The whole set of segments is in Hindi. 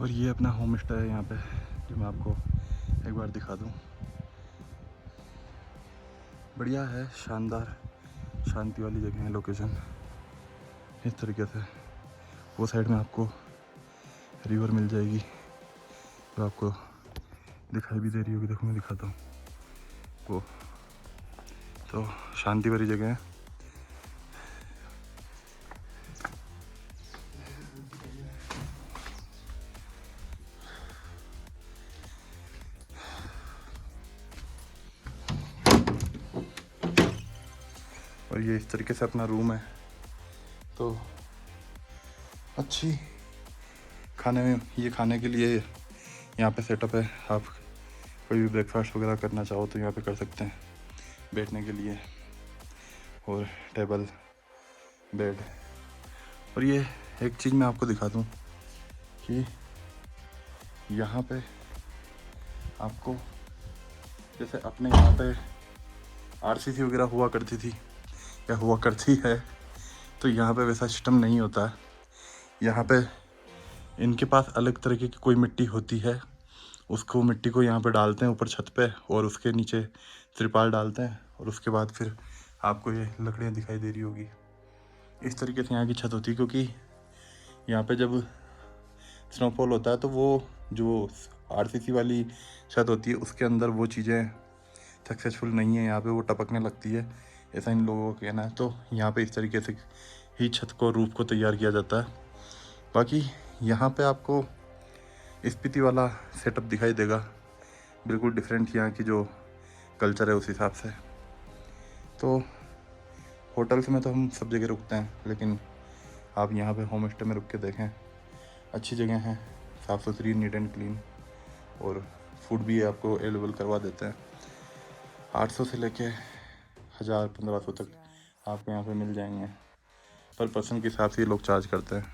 और ये अपना होम स्टे है यहाँ पे, जो मैं आपको एक बार दिखा दूँ। बढ़िया है, शानदार, शांति वाली जगह है। लोकेशन इस तरीके से, वो साइड में आपको रिवर मिल जाएगी जो आपको दिखाई भी दे रही होगी। देखो मैं दिखाता हूँ वो, तो शांति भरी जगह है। और ये इस तरीके से अपना रूम है। तो अच्छी खाने में, ये खाने के लिए यहाँ पे सेटअप है। आप कोई भी ब्रेकफास्ट वगैरह करना चाहो तो यहाँ पे कर सकते हैं, बैठने के लिए, और टेबल, बेड। और ये एक चीज़ मैं आपको दिखा दूँ कि यहाँ पे आपको, जैसे अपने यहाँ पे आरसीसी वगैरह हुआ करती थी या हुआ करती है, तो यहाँ पे वैसा सिस्टम नहीं होता है। यहाँ पे इनके पास अलग तरीके की कोई मिट्टी होती है, उसको मिट्टी को यहाँ पे डालते हैं ऊपर छत पे, और उसके नीचे त्रिपाल डालते हैं, और उसके बाद फिर आपको ये लकड़ियाँ दिखाई दे रही होगी। इस तरीके से यहाँ की छत होती है, क्योंकि यहाँ पे जब स्नोफॉल होता है तो वो जो आरसीसी वाली छत होती है उसके अंदर वो चीज़ें सक्सेसफुल नहीं है, यहाँ पे वो टपकने लगती है, ऐसा इन लोगों का कहना है। तो यहाँ पे इस तरीके से ही छत को, रूफ को तैयार किया जाता है। बाकी यहाँ पे आपको स्पीति वाला सेटअप दिखाई देगा, बिल्कुल डिफरेंट यहाँ की जो कल्चर है उस हिसाब से। तो होटल्स में तो हम सब जगह रुकते हैं, लेकिन आप यहाँ पे होम स्टे में रुक के देखें, अच्छी जगह है, साफ़ सुथरी, नीट एंड क्लीन, और फूड भी आपको अवेलेबल करवा देते हैं। 800 से लेके 1000-1500 तक आपको यहाँ पे मिल जाएंगे। पर पर्सन के हिसाब से ये लोग चार्ज करते हैं।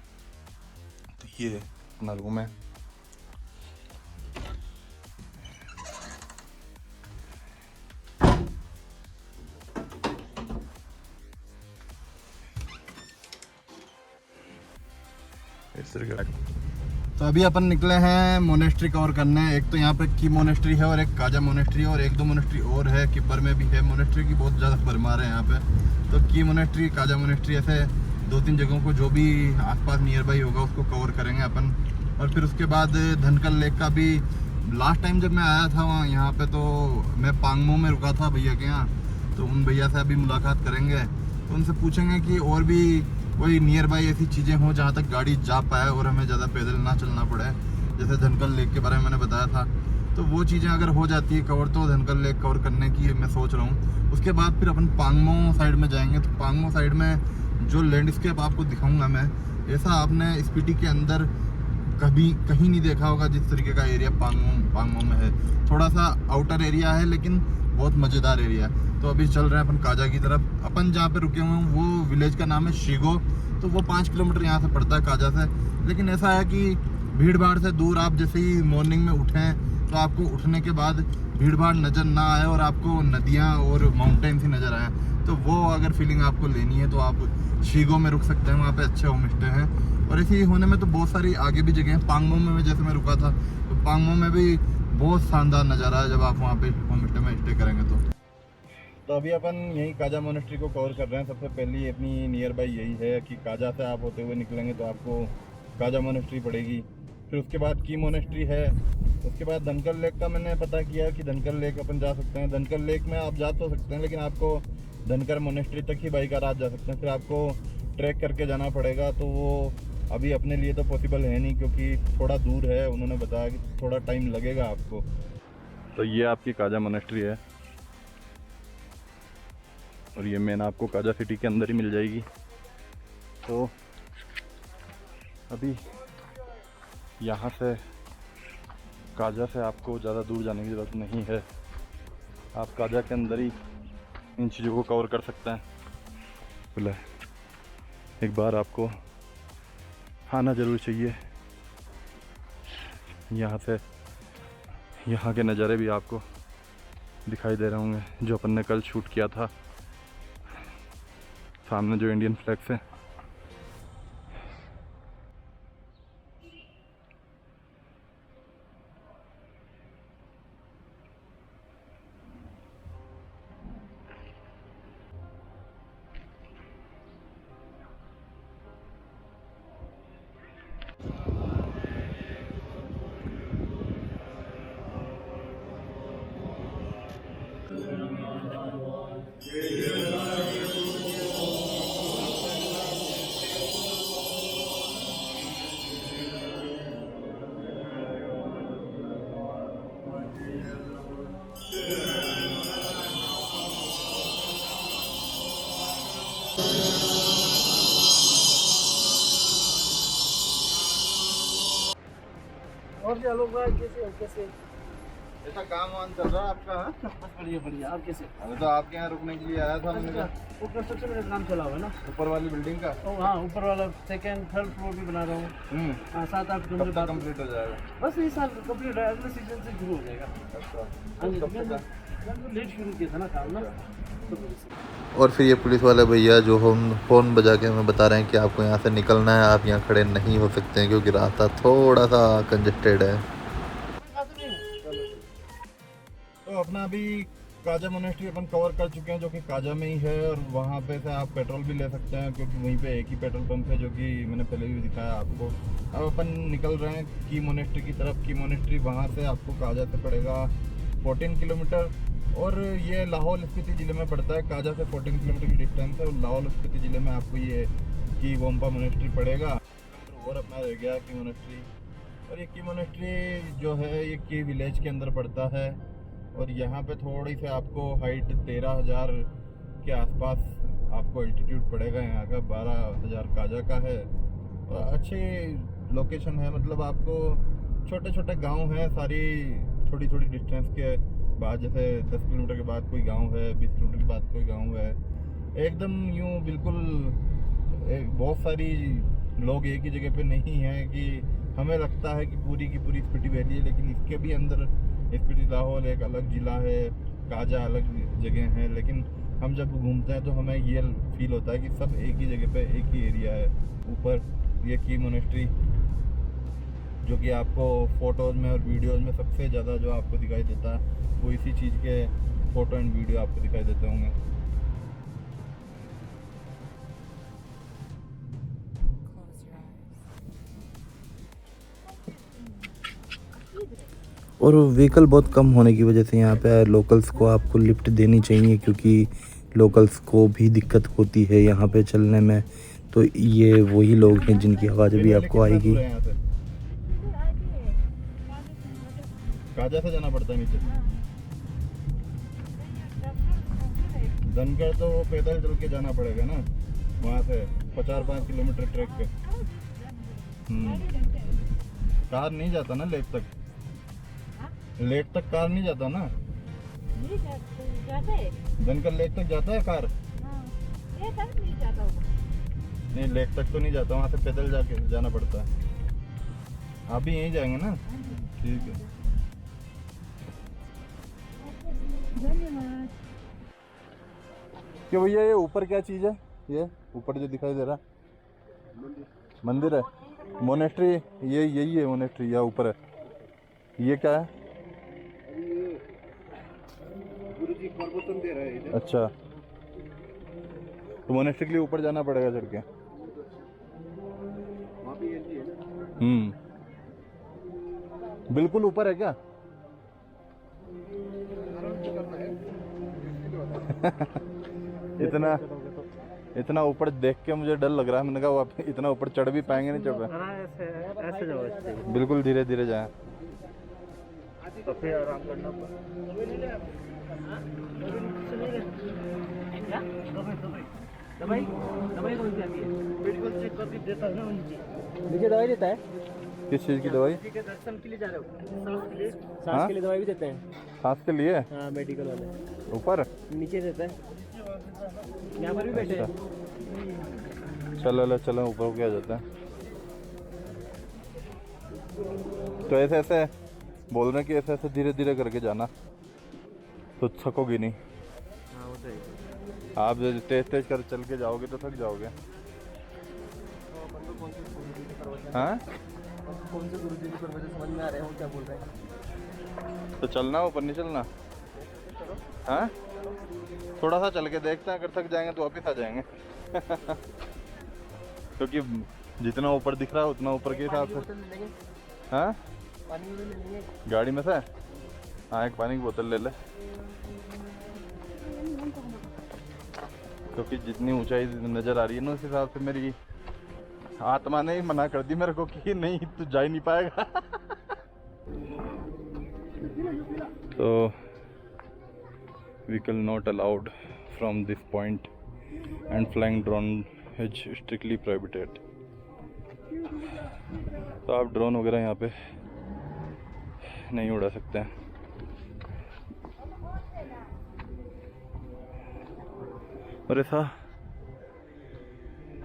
तो ये अपना रूम है। इस तरह का। तो अभी अपन निकले हैं मोनेस्ट्री कवर करने। एक तो यहाँ पे की मोनेस्ट्री है और एक काजा मोनेस्ट्री है, और एक दो मोनेस्ट्री और है, किपर में भी है। मोनेस्ट्री की बहुत ज़्यादा भरमार है यहाँ पे। तो की मोनेस्ट्री, काजा मोनेस्ट्री, ऐसे 2-3 जगहों को जो भी आसपास नियर बाई होगा उसको कवर करेंगे अपन। और फिर उसके बाद धनकल लेक का भी, लास्ट टाइम जब मैं आया था वहाँ यहाँ पे, तो मैं पांगमो में रुका था भैया के यहाँ। तो उन भैया से अभी मुलाकात करेंगे, तो उनसे पूछेंगे कि और भी कोई नियर बाई ऐसी चीज़ें हों जहाँ तक गाड़ी जा पाए और हमें ज़्यादा पैदल ना चलना पड़े। जैसे धनकल लेक के बारे में मैंने बताया था, तो वो चीज़ें अगर हो जाती है कवर, तो धनकल लेक कवर करने की मैं सोच रहा हूँ। उसके बाद फिर अपन पांगमो साइड में जाएंगे। तो पांगमो साइड में जो लैंडस्केप आपको दिखाऊंगा मैं, ऐसा आपने स्पीति के अंदर कभी कहीं नहीं देखा होगा जिस तरीके का एरिया पांगमो में है। थोड़ा सा आउटर एरिया है, लेकिन बहुत मज़ेदार एरिया है। तो अभी चल रहे हैं अपन काजा की तरफ। अपन जहाँ पे रुके हुए हैं वो विलेज का नाम है शिगो। तो वो 5 किलोमीटर यहाँ से पड़ता है काजा से। लेकिन ऐसा है कि भीड़ भाड़ से दूर, आप जैसे ही मॉर्निंग में उठें तो आपको उठने के बाद भीड़ भाड़ नज़र ना आए और आपको नदियाँ और माउंटेन्स ही नज़र आए, तो वो अगर फीलिंग आपको लेनी है तो आप शिगो में रुक सकते हैं। वहाँ पे अच्छे होम स्टे हैं, और ऐसे ही होने में तो बहुत सारी आगे भी जगह हैं। पांगमो में जैसे मैं रुका था, तो पांगमो में भी बहुत शानदार नज़ारा है जब आप वहाँ पे होम स्टे में स्टे करेंगे तो अभी अपन यही काजा मोनेस्ट्री को कवर कर रहे हैं। सबसे पहली अपनी नियर बाई यही है कि काजा से आप होते हुए निकलेंगे तो आपको काजा मोनेस्ट्री पड़ेगी। फिर उसके बाद की मोनेस्ट्री है। उसके बाद धनकल लेक का मैंने पता किया कि धनकल लेक अपन जा सकते हैं। धनकल लेक में आप जा तो सकते हैं, लेकिन आपको धनकर मोनेस्ट्री तक ही बाइक रात जा सकते हैं। फिर आपको ट्रैक करके जाना पड़ेगा, तो वो अभी अपने लिए तो पॉसिबल है नहीं, क्योंकि थोड़ा दूर है। उन्होंने बताया कि थोड़ा टाइम लगेगा आपको। तो ये आपकी काजा मोनेस्ट्री है, और ये मेन आपको काजा सिटी के अंदर ही मिल जाएगी। तो अभी यहाँ से, काजा से आपको ज़्यादा दूर जाने की ज़रूरत नहीं है। आप काजा के अंदर ही इन चीज़ों को कवर कर सकते हैं। बोला एक बार आपको आना ज़रूर चाहिए। यहाँ से यहाँ के नज़ारे भी आपको दिखाई दे रहे होंगे, जो अपन ने कल शूट किया था। सामने जो इंडियन फ्लैग्स है, और क्या लोग भाई कैसे हो कैसे? ऐसा काम वाम चल रहा है आपका? हाँ? बस बढ़िया बढ़िया। आप कैसे? अभी तो आपके यहाँ रुकने के लिए आया था मैंने कहा। वो कंस्ट्रक्शन का काम चला हुआ है ना। ऊपर वाली बिल्डिंग का? ओ हाँ, ऊपर वाला सेकंड थर्ड फ्लोर भी बना रहा हूँ। हाँ, 7-8 कब कमरे तक बाद कंप्लीट हो जाएगा? बस ये साल कंप्लीट है, अगले सीजन से शुरू हो जाएगा। अच्छा हाँ जी, कब तक है? मैंने लेट शुरू किया था ना काम ना। और फिर ये पुलिस वाले भैया जो हम फ़ोन बजा के हमें बता रहे हैं कि आपको यहाँ से निकलना है, आप यहाँ खड़े नहीं हो सकते हैं क्योंकि रास्ता थोड़ा सा कंजेस्टेड है। तो अपना अभी काजा मोनेस्ट्री अपन कवर कर चुके हैं, जो कि काजा में ही है, और वहाँ पे से आप पेट्रोल भी ले सकते हैं क्योंकि वहीं पे एक ही पेट्रोल पंप है, जो कि मैंने पहले भी दिखाया आपको। अब अपन निकल रहे हैं की मोनेस्ट्री की तरफ। की मोनेस्ट्री वहाँ से आपको काजा से पड़ेगा 14 किलोमीटर, और ये लाहौल स्पीति ज़िले में पड़ता है। काजा से 14 किलोमीटर की डिस्टेंस है, और लाहौल स्पीति ज़िले में आपको ये की वोम्पा मोनेस्ट्री पड़ेगा। और अपना रह गया की मोनेस्ट्री, और ये की मोनेस्ट्री जो है ये की विलेज के अंदर पड़ता है, और यहाँ पे थोड़ी सी आपको हाइट 13,000 के आसपास आपको एल्टीट्यूड पड़ेगा। यहाँ का 12,000 काजा का है, और अच्छी लोकेशन है। मतलब आपको छोटे छोटे गांव हैं, सारी थोड़ी थोड़ी डिस्टेंस के बाद, जैसे 10 किलोमीटर के बाद कोई गांव है, 20 किलोमीटर के बाद कोई गांव है। एकदम यूँ बिल्कुल बहुत सारी लोग एक ही जगह पे नहीं हैं कि हमें लगता है कि पूरी की पूरी स्पीति वैली है, लेकिन इसके भी अंदर स्पीति लाहौल एक अलग ज़िला है, काजा अलग जगह है। लेकिन हम जब घूमते हैं तो हमें ये फील होता है कि सब एक ही जगह पे एक ही एरिया है। ऊपर ये की मोनेस्ट्री जो कि आपको फ़ोटोज़ में और वीडियोज़ में सबसे ज़्यादा जो आपको दिखाई देता है, वो इसी चीज़ के फ़ोटो एंड वीडियो आपको दिखाई देते होंगे। और व्हीकल बहुत कम होने की वजह से यहाँ पे लोकल्स को आपको लिफ्ट देनी चाहिए, क्योंकि लोकल्स को भी दिक्कत होती है यहाँ पे चलने में। तो ये वही लोग हैं जिनकी आवाज़ भी आपको आएगी। काजा से जाना पड़ता है नीचे। धनगढ़ तो वो पैदल चल के जाना पड़ेगा ना, वहाँ से 5 किलोमीटर ट्रैक पे। कार नहीं जाता ना लेक तक। लेक तक कार नहीं जाता ना। धनगढ़ लेक तक जाता है कार? नहीं, लेक तक तो नहीं जाता, वहाँ से पैदल जाके जाना पड़ता है। आप भी यहीं जाएंगे ना? ठीक है। क्या भैया ये ऊपर क्या चीज़ है? ये ऊपर जो दिखाई दे रहा मंदिर है, मोनेस्ट्री, ये यही है मोनेस्ट्री या ऊपर है? ये क्या है? गुरुजी प्रवचन दे रहे हैं। अच्छा, तो मोनेस्ट्री के लिए ऊपर जाना पड़ेगा चढ़ के? बिल्कुल ऊपर है क्या? इतना ऊपर देख के मुझे डर लग रहा है। मैंने कहा वो इतना ऊपर चढ़ भी पाएंगे, नहीं चढ़ पाए। ऐसे जाओ, बिल्कुल धीरे धीरे जाए। तो फिर आराम करना दवाई दवाई कौन सी आती है? मेडिकल चेक करके देता है ना नीचे दवाई देता है। किस चीज़ की दवाई? दर्शन के लिए जा रहे हो? सांस के लिए दवाई भी देते हैं। सांस के लिए? हाँ, मेडिकल वाले ऊपर नीचे देता है। यहाँ पर भी बैठे हैं। चलो चलो ऊपर हो, क्या जाता है। तो ऐसे ऐसे बोल रहे हैं कि ऐसे ऐसे धीरे धीरे करके जाना, तो थकोगी नहीं। हाँ, वो तो है। आप तेज तेज कर चल के जाओगे तो थक जाओगे। हाँ, कौन से गुरुजी की परवरिश समझ में आ रहे हो क्या बोल रहे हैं? तो चलना, ऊपर नहीं चलना। हाँ, थोड़ा सा चल के देखते हैं, अगर थक जाएंगे तो वापस आ जाएंगे। क्योंकि जितना ऊपर दिख रहा है उतना ऊपर के हिसाब से। हाँ, पानी ले लेंगे गाड़ी में से। हाँ, एक पानी की बोतल ले ले, क्योंकि जितनी ऊंचाई नज़र आ रही है ना उस हिसाब से मेरी आत्मा ने ही मना कर दी मेरे को कि नहीं तू जा ही नहीं पाएगा। तो vehicle not allowed from this point and flying drone is strictly prohibited. तो आप ड्रोन वगैरह यहाँ पे नहीं उड़ा सकते हैं। और ऐसा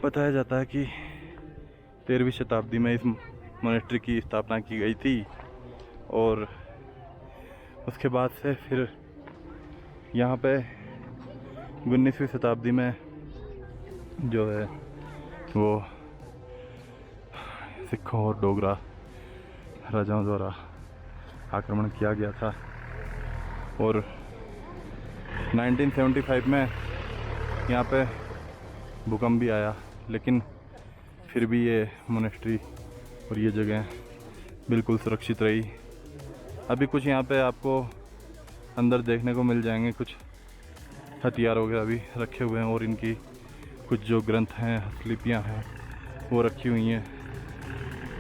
बताया जाता है कि 13वीं शताब्दी में इस मोनेस्ट्री की स्थापना की गई थी और उसके बाद से फिर यहाँ पे 19वीं शताब्दी में जो है वो सिखों और डोगरा राजाओं द्वारा आक्रमण किया गया था और 1975 में यहाँ पे भूकंप भी आया, लेकिन फिर भी ये मोनेस्ट्री और ये जगह बिल्कुल सुरक्षित रही। अभी कुछ यहाँ पे आपको अंदर देखने को मिल जाएंगे, कुछ हथियार वगैरह भी रखे हुए हैं और इनकी कुछ जो ग्रंथ हैं, हस्तलिपियाँ हैं वो रखी हुई हैं।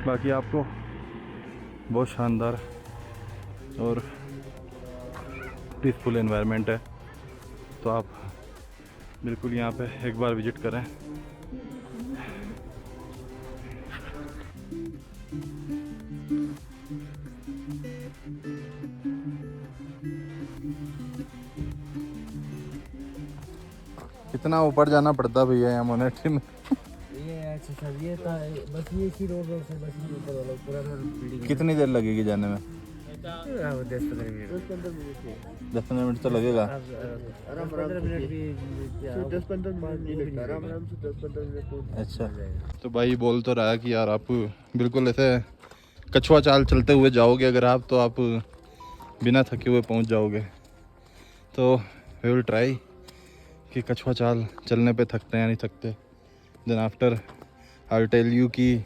बाकी आपको बहुत शानदार और पीसफुल एनवायरनमेंट है, तो आप बिल्कुल यहाँ पे एक बार विजिट करें। कितना ऊपर जाना पड़ता भैया यहाँ मोनेस्ट्री में? ये अच्छा सर, ये था बस ये इसी रोड से बस ये ऊपर वाला पूरा बिल्डिंग। कितनी देर लगेगी जाने में? 10-15 मिनट। 10-15 मिनट तो लगेगा। आराम 15 मिनट भी 10-15 मिनट नहीं लगता, आराम से 10-15 मिनट। अच्छा, तो भाई बोल तो रहा है कि यार आप बिल्कुल ऐसे कछुआ चाल चलते हुए जाओगे अगर आप, तो आप बिना थके हुए पहुंच जाओगे। तो वी विल ट्राई कि कछुआ चाल चलने पे थकते हैं या नहीं थकते। Then after I will tell you कि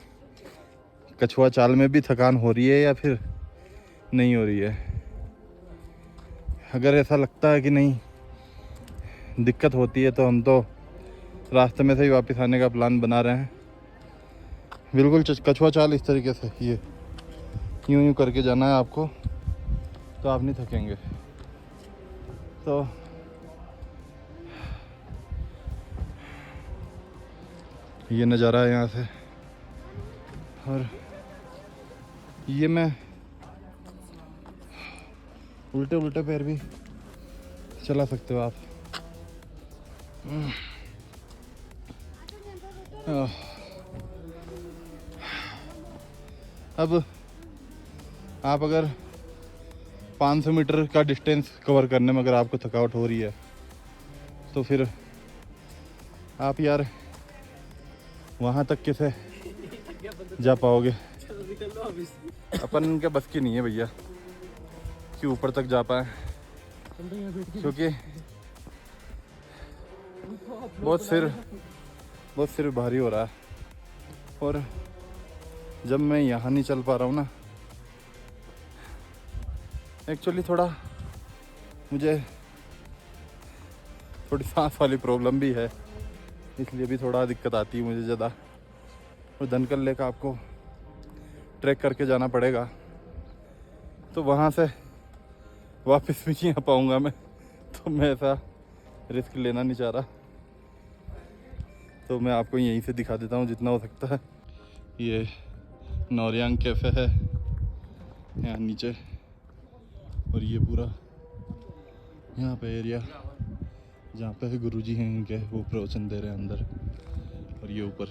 कछुआ चाल में भी थकान हो रही है या फिर नहीं हो रही है। अगर ऐसा लगता है कि नहीं दिक्कत होती है तो हम तो रास्ते में से ही वापस आने का प्लान बना रहे हैं। बिल्कुल कछुआ चाल इस तरीके से ये यूं यूं करके जाना है आपको, तो आप नहीं थकेंगे। तो ये नज़ारा है यहाँ से, और ये मैं उल्टे उल्टे पैर भी चला सकते हो आप। अब आप अगर 500 मीटर का डिस्टेंस कवर करने में अगर आपको थकावट हो रही है तो फिर आप यार वहाँ तक कैसे जा पाओगे? अपन के बस की नहीं है भैया कि ऊपर तक जा पाए, क्योंकि बहुत सिर भारी हो रहा है। और जब मैं यहाँ नहीं चल पा रहा हूँ ना, एक्चुअली थोड़ा मुझे थोड़ी सांस वाली प्रॉब्लम भी है, इसलिए भी थोड़ा दिक्कत आती है मुझे ज़्यादा। और दनकल लेक आपको ट्रैक करके जाना पड़ेगा, तो वहाँ से वापस भी नहीं आ पाऊँगा मैं, तो मैं ऐसा रिस्क लेना नहीं चाह रहा। तो मैं आपको यहीं से दिखा देता हूँ जितना हो सकता है। ये नौरियांग कैफ़े है यहाँ नीचे, और ये पूरा यहाँ पे एरिया जहाँ पे गुरुजी हैं इनके, वो प्रवचन दे रहे हैं अंदर। और ये ऊपर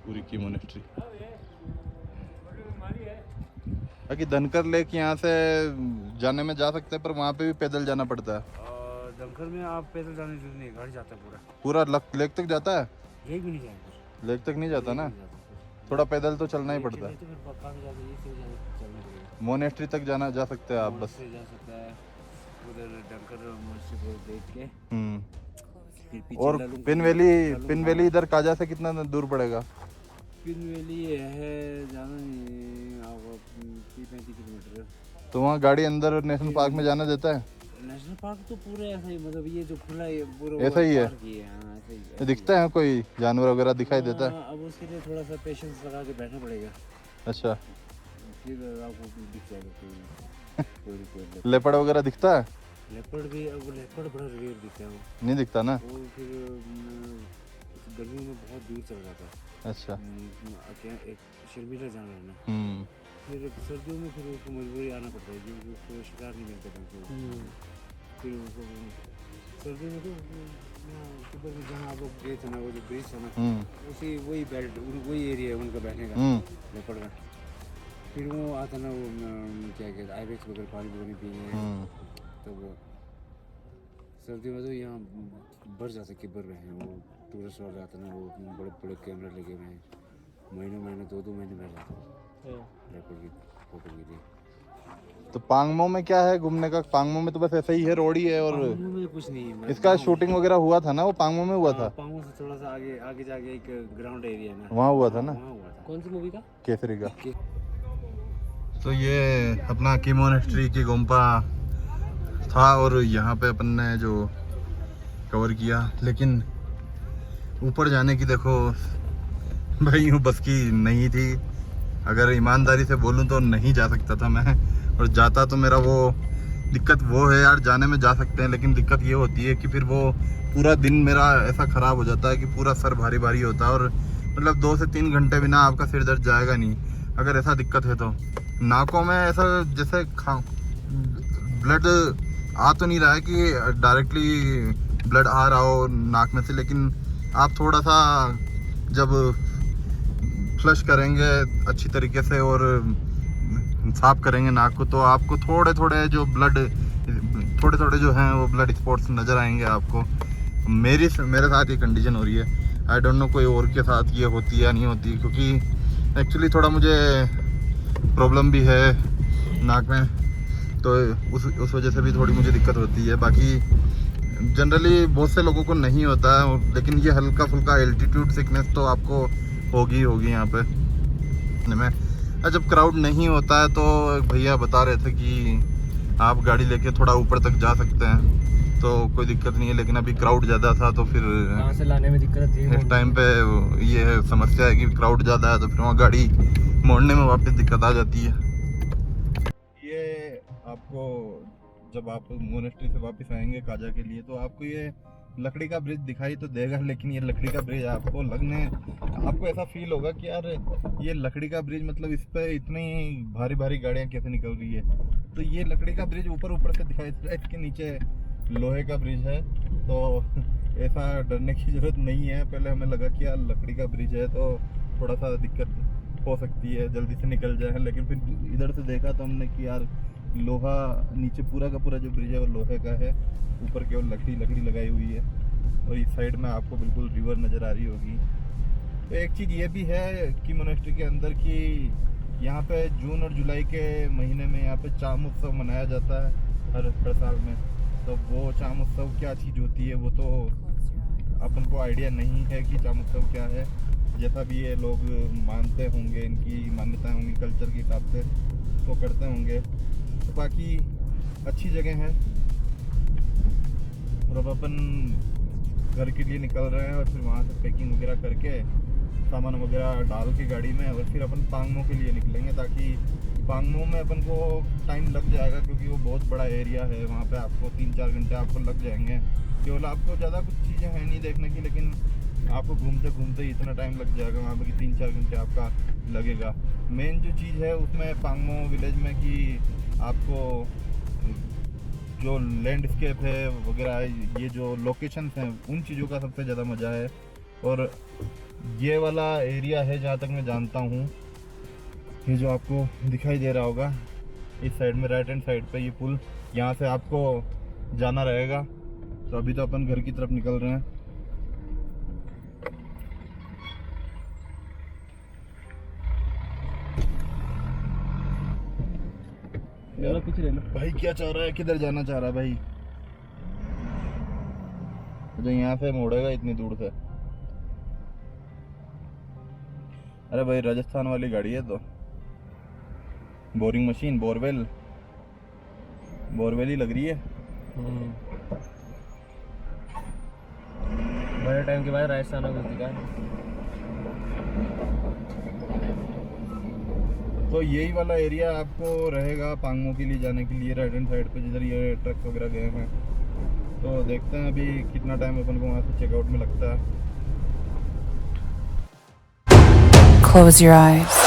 पूरी की मोनेस्ट्री। बाकी धनकर लेक यहाँ से जाने में जा सकते हैं, पर वहाँ पे भी पैदल जाना पड़ता है। धनकर में आप पैदल जाने जरूरी नहीं, गाड़ी जाता है पूरा लेक तक जाता है? लेक भी नहीं जाएगा, लेक तक नहीं जाता ना, थोड़ा पैदल तो चलना ही पड़ता है। मोनेस्ट्री तक जा सकते हैं आप बस। जा सकता है उधर धनकर मोनेस्ट्री को देख के। फिर पीछे और पिन वैली इधर काजा से कितना दूर पड़ेगा? पिन वैली है जाना नहीं आपको 30-35 किलोमीटर। तो वहाँ गाड़ी अंदर नेशनल पार्क में जाना देता है? नेशनल पार्क तो पूरा ऐसा ही, मतलब ये जो खुला है पूरा ऐसा ही है। हाँ, ऐसा ही दिखता है कोई जानवर वगैरह दिखाई देता है? अब उसके लिए थोड़ा सा पेशेंस लगा के बैठना पड़ेगा, अच्छा, फिर आपको दिख जाएगा कोई लेपर्ड वगैरह दिखता है? लेपर्ड भी, अब लेपर्ड बड़ा रेयर दिखता है वो। नहीं दिखता ना। वो फिर गर्मी में बहुत दूर चल जाता है। अच्छा। क्या एक शर्मिला जानवर है ना, फिर सर्दियों में फिर उसको मजबूरी आना पड़ता है क्योंकि उसको शिकार नहीं मिलता ढंग से। फिर उसको सर्दियों में तो यहाँ किधर भी जहाँ आप लोग गए थे ना, वो जो ब्रिज है ना, उसी वही बेल्ट वही एरिया है उनका बैठने का लेपर्ड का। फिर वो आता ना, वो क्या कहते हैं आइबेक्स वगैरह पानी वगैरह पीने, तो वो सर्दियों में तो यहाँ बढ़ जाते किबर रहे हैं। वो टूरिस्ट वाले आते ना, वो बड़े बड़े कैमरे लगे हुए हैं, महीनों महीने 2-2 महीने बैठ जाते हैं लेपर्ड की फोटो के लिए। तो पांगमो में क्या है घूमने का? पांगमो में तो बस ऐसा ही है, रोड ही है और पांगमो में कुछ नहीं है। इसका शूटिंग वगैरह हुआ था ना, वो पांगमो में हुआ था। पांगमो से थोड़ा सा आगे आगे जाके एक ग्राउंड एरिया है ना, वहाँ हुआ था ना। वहाँ हुआ था। कौन सी मूवी का? केसरी का। तो ये अपना की मोनेस्ट्री की गुम्पा था और यहाँ पे अपन ने जो कवर किया, लेकिन ऊपर जाने की देखो भाई यूँ बस की नहीं थी। अगर ईमानदारी से बोलूँ तो नहीं जा सकता था मैं, और जाता तो मेरा वो दिक्कत वो है यार, जाने में जा सकते हैं लेकिन दिक्कत ये होती है कि फिर वो पूरा दिन मेरा ऐसा ख़राब हो जाता है कि पूरा सर भारी भारी होता है, और मतलब 2 से 3 घंटे बिना आपका सिर दर्द जाएगा नहीं अगर ऐसा दिक्कत है तो। नाकों में ऐसा जैसे ब्लड आ तो नहीं रहा है कि डायरेक्टली ब्लड आ रहा हो नाक में से, लेकिन आप थोड़ा सा जब फ्लश करेंगे अच्छी तरीके से और साफ करेंगे नाक को, तो आपको थोड़े थोड़े जो हैं वो ब्लड स्पॉट्स नज़र आएंगे आपको। मेरे साथ ये कंडीशन हो रही है। आई डोंट नो कोई और के साथ ये होती है या नहीं होती, क्योंकि एक्चुअली थोड़ा मुझे प्रॉब्लम भी है नाक में, तो उस वजह से भी थोड़ी मुझे दिक्कत होती है। बाकी जनरली बहुत से लोगों को नहीं होता है, लेकिन ये हल्का फुल्का एल्टीट्यूड सिकनेस तो आपको होगी यहाँ पे में। जब क्राउड नहीं होता है तो भैया बता रहे थे कि आप गाड़ी लेके थोड़ा ऊपर तक जा सकते हैं, तो कोई दिक्कत नहीं है, लेकिन अभी क्राउड ज़्यादा था तो फिर कहाँ से लाने में दिक्कत थी इस टाइम पे। ये है समस्या है कि क्राउड ज़्यादा है तो फिर वहाँ गाड़ी मोड़ने में वापस दिक्कत आ जाती है। ये आपको जब आप मोनेस्ट्री से वापस आएंगे काजा के लिए तो आपको ये लकड़ी का ब्रिज दिखाई तो देगा, लेकिन ये लकड़ी का ब्रिज आपको ऐसा फील होगा कि यार ये लकड़ी का ब्रिज, मतलब इस पे इतनी भारी भारी गाड़ियाँ कैसे निकल रही है। तो ये लकड़ी का ब्रिज ऊपर से दिखाई दे रहा है, इसके नीचे लोहे का ब्रिज है, तो ऐसा डरने की जरूरत नहीं है। पहले हमें लगा कि यार लकड़ी का ब्रिज है तो थोड़ा सा दिक्कत हो सकती है, जल्दी से निकल जाए, लेकिन फिर इधर से देखा तो हमने कि यार लोहा नीचे पूरा का पूरा जो ब्रिज है वो लोहे का है, ऊपर केवल लकड़ी लगाई हुई है, और इस साइड में आपको बिल्कुल रिवर नज़र आ रही होगी। तो एक चीज़ ये भी है कि मोनेस्ट्री के अंदर कि यहाँ पे जून और जुलाई के महीने में यहाँ पे चाम उत्सव मनाया जाता है हर साल में। तो वो चाम उत्सव क्या चीज़ होती है वो तो अपन को आइडिया नहीं है कि चाम उत्सव क्या है। जैसा भी ये लोग मानते होंगे, इनकी मान्यताएं होंगी कल्चर के हिसाब से तो करते होंगे। तो बाकी अच्छी जगह है, और अब अपन घर के लिए निकल रहे हैं और फिर वहाँ से पैकिंग वगैरह करके सामान वगैरह डाल के गाड़ी में, और फिर अपन पांगमो के लिए निकलेंगे, ताकि पांगमो में अपन को टाइम लग जाएगा क्योंकि वो बहुत बड़ा एरिया है। वहाँ पे आपको 3-4 घंटे आपको लग जाएंगे। केवल आपको ज़्यादा कुछ चीज़ें हैं नहीं देखने की, लेकिन आपको घूमते घूमते इतना टाइम लग जाएगा वहाँ पे कि 3-4 घंटे आपका लगेगा। मेन जो चीज़ है उसमें पांगमो विलेज में कि आपको जो लैंडस्केप है वगैरह, ये जो लोकेशंस हैं उन चीज़ों का सबसे ज़्यादा मज़ा है। और ये वाला एरिया है जहाँ तक मैं जानता हूँ, ये जो आपको दिखाई दे रहा होगा इस साइड में राइट हैंड साइड पे ये पुल, यहाँ से आपको जाना रहेगा। तो अभी तो अपन घर की तरफ निकल रहे हैं। कुछ ले लो भाई क्या चाह रहा है, किधर जाना चाह रहा है भाई? जो यहाँ से मोड़ेगा इतनी दूर से। अरे भाई राजस्थान वाली गाड़ी है तो बोरिंग मशीन, बोरवेल ही लग रही है। बड़े टाइम के बाद राजस्थान में कुछ दिखा। तो यही वाला एरिया आपको रहेगा पांगमो के लिए जाने के लिए, राइट हैंड साइड पे जिधर ये ट्रक वगैरह गए हैं। तो देखते हैं अभी कितना टाइम अपन को वहाँ से चेकआउट में लगता है। Close your eyes.